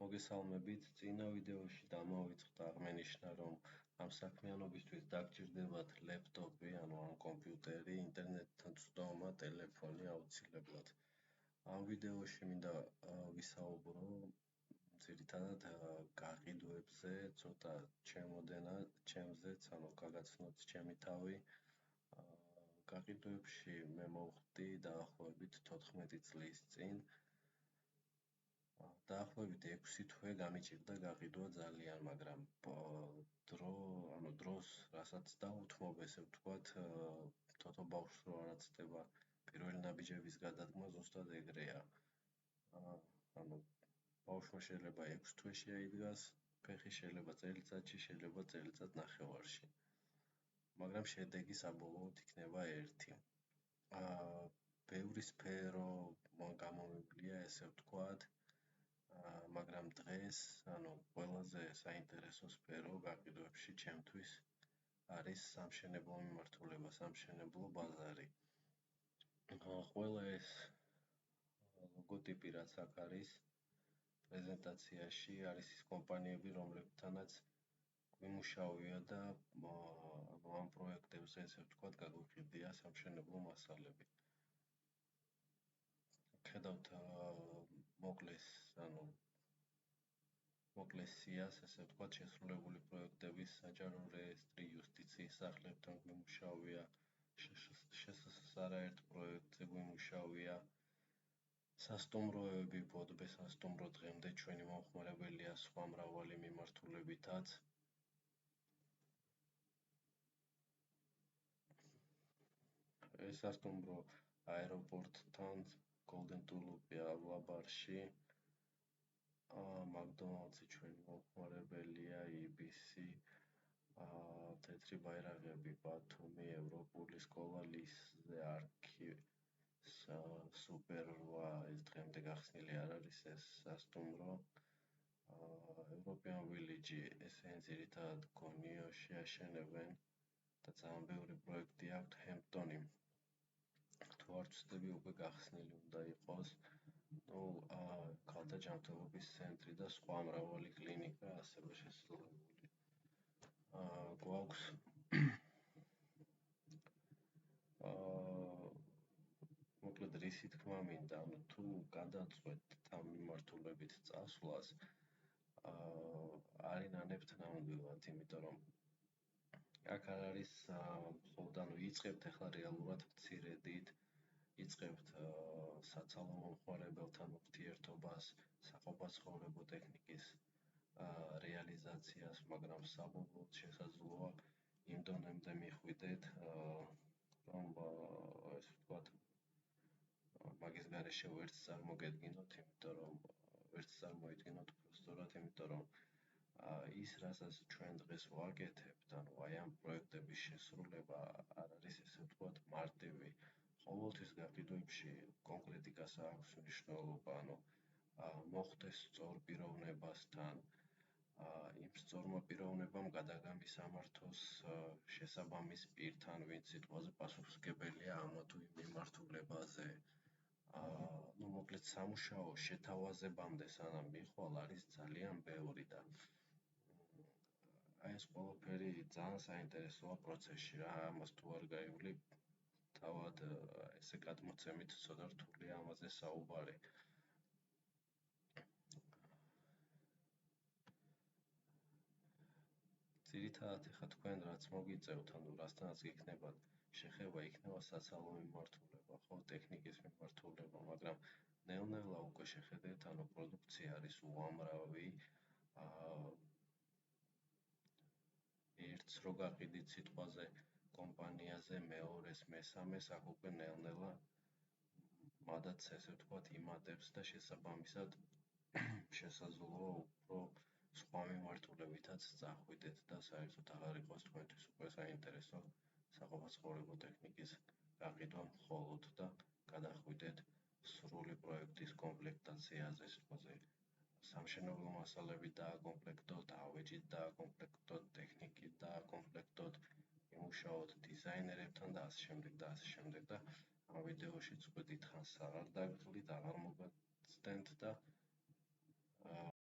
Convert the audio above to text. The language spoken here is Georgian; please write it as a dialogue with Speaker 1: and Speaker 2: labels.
Speaker 1: მოგესალმებით. წინა ვიდეოში დამოვიწყდა აღმენიშნა, რომ ამ საქმიანობისთვის დაგჭირდებათ ლეპტოპი, ანუ ამ კომპიუტერი, ინტერნეტთან წვდომა, ტელეფონი აუცილებლად. ამ ვიდეოში მინდა ვისაუბრო ძირითადად გაყიდვებზე, ცოტა ჩემზეც, ანუ გაგაცნოთ ჩემი თავი. გაყიდვებში მე მოვხდი დაახლოებით 14 წლის წინ. დაახლოებით 6 თვე გამიჭირდა გაყიდვა ძალიან, მაგრამ დროს, რასაც დაუთმობ, ესე ვთქვათ, თოთო ბავშვს რო არ აცდება პირველი ნაბიჯების გადადგმა, ზუსტად ეგრეა. ანუ ბავშვმა შეიძლება 6 თვეში აიდგას ფეხი, შეიძლება წელიწადში, შეიძლება წელიწად ნახევარში. მაგრამ შედეგი საბოლოოდ იქნება ერთი. ბევრი სფერო გამომივლია, ესე ვთქვათ, მაგრამ დღეს, ანუ ყველაზე საინტერესო სფერო გაყიდვებში ჩემთვის არის სამშენებლო მიმართულება, სამშენებლო ბაზარი. ყველა ეს ლოგოტიპი, რაც აქ არის პრეზენტაციაში, არის ის კომპანიები, რომლებთანაც გვიმუშავია და ამ პროექტებზე, ესე ვთქვათ, გაგვიყიდია სამშენებლო მასალები. ხედავთ მოკლეს სიას, ესე ვთქვათ, შესრულებული პროექტების საჯარო რეესტრი, იუსტიციის სახლებთან გვიმუშავია, შსს არაერთ პროექტზე გვიმუშავია, სასტუმროები, ბოდბე სასტუმრო დღემდე ჩვენი მომხმარებელია სხვა მრავალი მიმართულებითაც. ეს სასტუმრო აეროპორტთან, Golden Tulip-ია ავლაბარში, მაკდონალდსი ჩვენი მომხმარებელია, EBC, თეთრი ბაირაღები, ბათუმი, ევროპული სკოლა, ლისზე, არქი, სუპერ 8, ეს დღემდე გახსნილი არ არის ეს სასტუმრო. European Village, ესენი ძირითადად გონიოში აშენებენ და ძალიან ბევრი პროექტი აქვთ, ჰემპტონი. თუ არ ვცდები, უკვე გახსნილი უნდა იყოს. ქალთა ჯანმრთელობის ცენტრი და სხვა მრავალი კლინიკა ასევე შესრულებული. გვაქვს მოკლედ რისი თქმა მინდა, თუ გადაწყვეტთ ამ მიმართულებით წასვლას, არ ინანებთ ნამდვილად, იმიტომ რომ აქ არ არის მხოლოდ იწყებთ ახლა რეალურად მცირედით, იწყებთ საცალო მომხმარებელთან ურთიერთობას, საყოფაცხოვრებო ტექნიკის რეალიზაციას, მაგრამ საბოლოოდ შესაძლოა იმ დონემდე მიხვიდეთ, რომ ესე ვთქვათ, მაგის გარეშე ვერც წარმოგედგინოთ, უბრალოდ იმიტომ რომ ის, რასაც ჩვენ დღეს ვაკეთებთ, აი ამ პროექტების შესრულება არ არის, ესე ვთქვათ, მარტივი. ყოველთვის გაყიდვებში კონკრეტიკას აქვს მნიშვნელობა, მოხდეს სწორ პიროვნებასთან, იმ სწორმა პიროვნებამ გადაგამისამართოს შესაბამის პირთან, ვინც სიტყვაზე პასუხისმგებელია ამ თუ იმ მიმართულებაზე. მოკლედ სამუშაო შეთავაზებამდე სანამ მიხვალ არის ძალიან ბევრი და ეს ყველაფერი ძალიან საინტერესოა პროცესში რა, ამას თუ არ გაივლი, თავად ესე გადმოცემით ცოტა რთულია ამაზე საუბარი. ძირითადად ახლა თქვენ რაც მოგიწევთ, რასთანაც გიქნებათ შეხება, იქნება საცალო მიმართულება, ხო, ტექნიკის მიმართულება, მაგრამ ნელ-ნელა უკვე შეხედეთ, პროდუქცია არის უამრავი, ერთს რო გაყიდით სიტყვაზე კომპანიაზე, მეორეს, მესამეს, აქ უკვე ნელ-ნელა მადაც, ესე ვთქვათ, იმატებს და შესაბამისად შესაძლოა უფრო სხვა მიმართულებითაც წახვიდეთ და საერთოდ აღარ იყოს თქვენთვის უკვე საინტერესო საყოფაცხოვრებო ტექნიკის გაყიდვა მხოლოდ და გადახვიდეთ სრული პროექტის კომპლექტაციაზე, სიტყვაზე სამშენებლო მასალებით დააკომპლექტოთ, ავეჯით დააკომპლექტოთ, ტექნიკით დააკომპლექტოთ, იმუშაოთ დიზაინერებთან და ასე შემდეგ და ამ ვიდეოშიც უკვე დიდხანს აღარ დაგღლით, აღარ მოგაცდენთ და